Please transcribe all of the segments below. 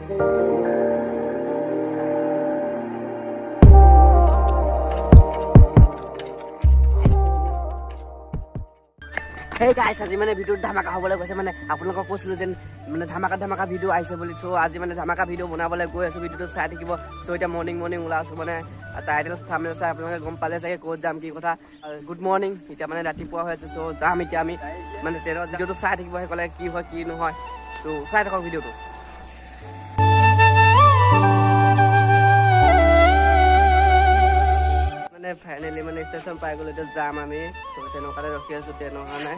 Hey guys, আজি মানে ভিডিঅ'ত ধামাকা হ'বলৈ গৈছে মানে আপোনালোকক কৈছিলোঁ যেন মানে ধামাকা ভিডিঅ' আহিছে বুলি চ' আজি মানে ধামাকা ভিডিঅ' বনাবলৈ গৈ আছোঁ ভিডিঅ'টো চাই থাকিব চ' এতিয়া মৰ্ণিং ওলাই আছোঁ মানে টাইটেল থাম্বনেল চাই আপোনালোকে গম পালে চাগে ক'ত যাম কি কথা গুড মৰ্ণিং এতিয়া মানে ৰাতিপুৱা হৈ আছে চ' যাম এতিয়া আমি মানে ট্ৰেইনত ভিডিঅ'টো চাই থাকিব সেইকলে কি হয় কি নহয় চ' চাই থাকক ভিডিঅ'টো মানে ফাইনেলি মানে ষ্টেচন পাই গ'লো এতিয়া যাম আমি চ' তেনেকুৱাতে ৰখি আছোঁ ট্ৰেইন অহা নাই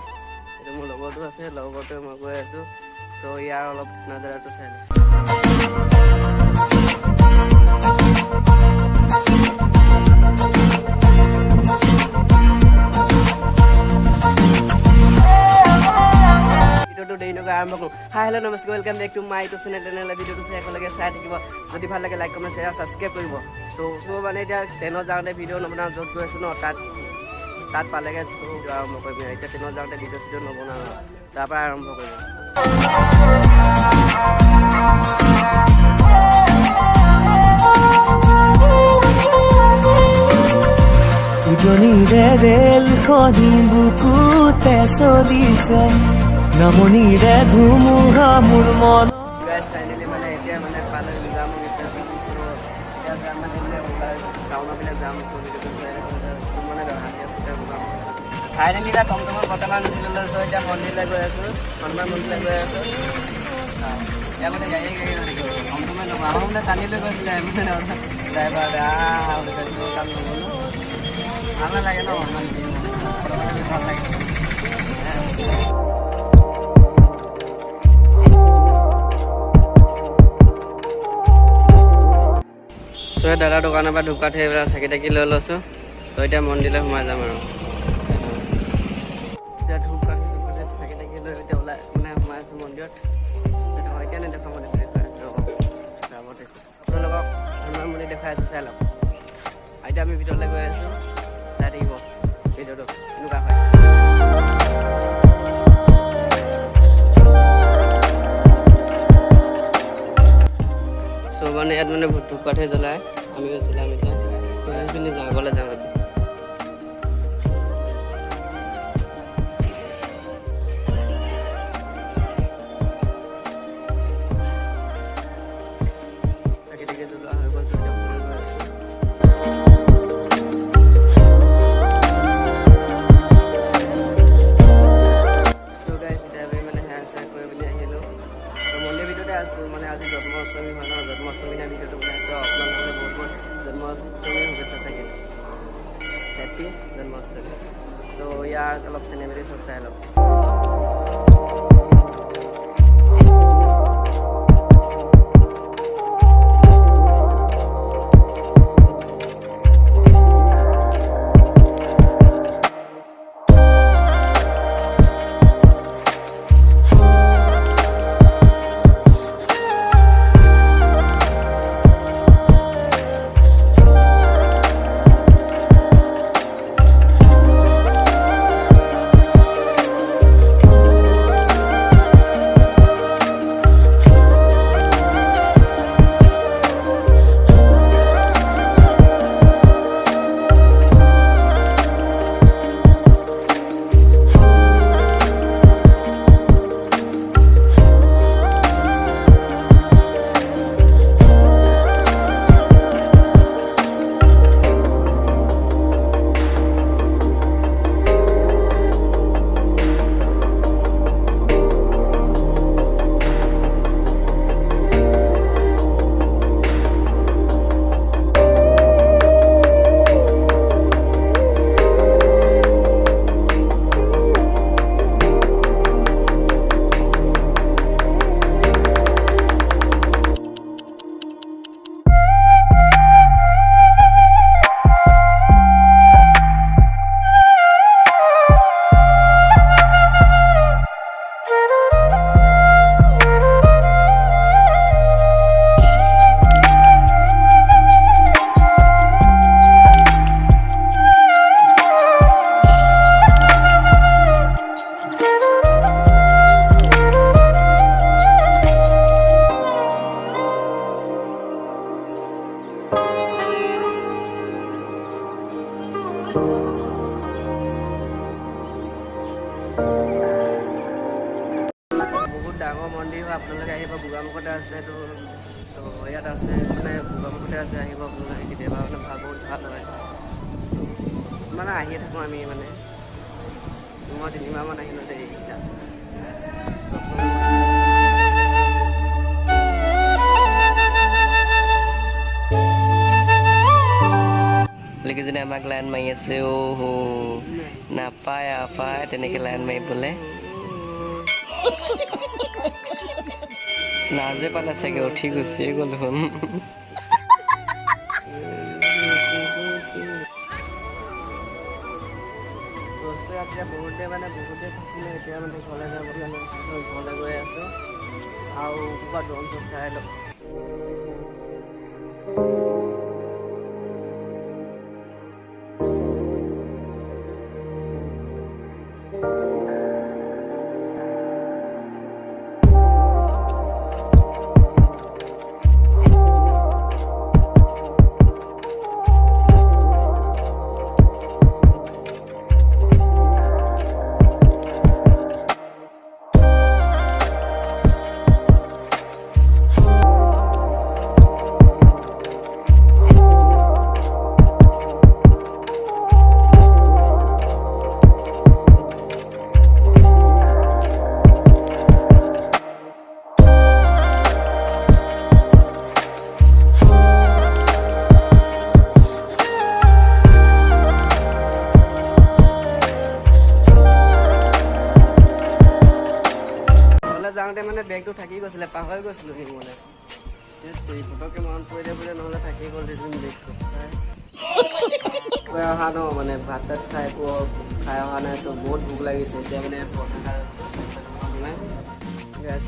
এইটো মোৰ লগৰটো আছে লগৰটোৱে মই গৈ আছোঁ চ' ইয়াৰ অলপ নাজাৰাটো চাই লওঁ ভিডিঅ'টো দেৰি নকৰি আৰম্ভ কৰোঁ হাই হেল্ল' নমস্কাৰ welcome back to my YouTube channel তেনেহ'লে ভিডিঅ'টো চাই একেলগে চাই থাকিব যদি ভাল লাগে লাইক কমেণ্ট শ্বেয়াৰ ছাবস্ক্ৰাইব কৰিব চ' মানে এতিয়া ট্ৰেইনত যাওঁতে ভিডিঅ' নবনাওঁ য'ত গৈ আছোঁ ন তাত পালেগৈ চ' আৰম্ভ কৰিম এতিয়া ট্ৰেইনত যাওঁতে ভিডিঅ' চিডিঅ' নবনাওঁ তাৰপৰা আৰম্ভ কৰিম উজনিৰে ৰেলখনি বুকুতে চলিছে নামনিৰে ধুমুহা মোৰ মন ফাইনেলি মানে এতিয়া মানে পালে যাম টাউনৰ পিনে যাম ফাইনেলি এতিয়া টমটমৰ বৰ্তমান উঠিলৈ এতিয়া মন্দিৰলৈ গৈ আছোঁ হনুমান মন্দিৰলৈ গৈ আছোঁ এতিয়া মানে গাড়ী টমটমে নহয় আমাৰ মানে টানি লৈ গৈছিলে মানে ড্ৰাইভাৰ কাম নগ'লোঁ ভাল নালাগে ন ইমান ভাল লাগে চ' দাদা দোকানৰ পৰা ঢুকাত সেইবিলাক চাকি তাকি লৈ লৈছোঁ চ' এতিয়া মন্দিৰলৈ সোমাই যাম আৰু এতিয়া ঢুকাত চাকি তাকি লৈ এতিয়া ওলাই মানে সোমাই আছোঁ মন্দিৰত এতিয়া নেদেখাম দেখাই আছোঁ যাব থৈছোঁ আপোনালোকক হনুমান মন্দিৰ দেখাই আছোঁ চাই লওক এতিয়া আমি ভিতৰলৈ গৈ আছোঁ চাই থাকিব ভিডিঅ'টো এনেকুৱা হয় চ' মানে ইয়াত মানে ধূপকাঠি জ্বলাই আমিও জ্বলাম এতিয়া চ' সেইখিনি আগলৈ যাম আমি জ্বলোৱা হৈ গ'ল মানে আজি জন্মাষ্টমী হয় ন জন্মাষ্টমী দিনা ভিডিঅ'টো বনাইছোঁ আপোনালোকে বহুত জন্মাষ্টমী শুভেচ্ছা চাগে হেপী জন্মাষ্টমী চ' ইয়াৰ অলপ চিনেমেটিক চব চাই লওক গোগামুখতে আছে তো ইয়াত আছে মানে গোগামুখতে আছে আহিব আপোনালোকে কেতিয়াবা মানে ভাল বহুত ভাল হয় মানে আহিয়ে থাকোঁ আমি মানে 2-3মাহমান আহিলোঁ দেই এতিয়া লিখিজনে আমাক লাইন মাৰি আছে নাপায় তেনেকৈ লাইন মাৰিবলৈ লাজে পালে চাগে উঠি গুচিয়ে গ'ল শুন বহুতে মানে বহুতে থাকিলে এতিয়া মানে ঘৰলৈ যাবলৈ ঘৰলৈ গৈ আছোঁ আৰু ক'ৰবাত ড্ৰ'ন শ্বট চাই লওক যাওঁতে মানে বেগটো থাকি গৈছিলে পাহৰি গৈছিলোঁ নিবলৈ পটককৈ মনত পৰিলে বোলে নহ'লে থাকি গ'ল দুদিন বেগটো কৈ অহা ন মানে ভাত চাত খাই অহা নাই ত' বহুত ভোক লাগিছে এতিয়া মানে পঢ়া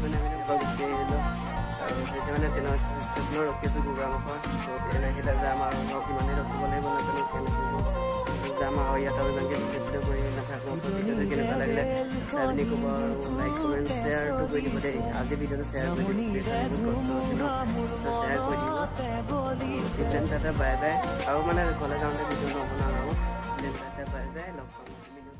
মানে আমি গুচি আহিলোঁ আৰু এতিয়া মানে ট্ৰেইনৰ ষ্টেচনত ৰখিছোঁ গোগামুখত ত' ট্ৰেইন আহিলে যাম আৰু ধৰক ইমানেই ৰখিব লাগিব নাজানো ট্ৰেইন আহিব যাম আৰু ইয়াত আৰু ইমানকৈ ভিডিঅ' কৰি নাথাকোঁ ভিডিঅ'টো কেনেকুৱা লাগিলে চাই পিনি ক'ব আৰু লাইক কমেণ্ট শ্বেয়াৰটো কৰি দিব দেই আজি ভিডিঅ'টো শ্বেয়াৰ কৰি দিব বহুত কষ্ট হৈছে ন শ্বেয়াৰ কৰি দিব বাই বাই আৰু মানে ঘৰলৈ যাওঁতে ভিডিঅ' নবনাওঁ আৰু বাই বাই লগ পাম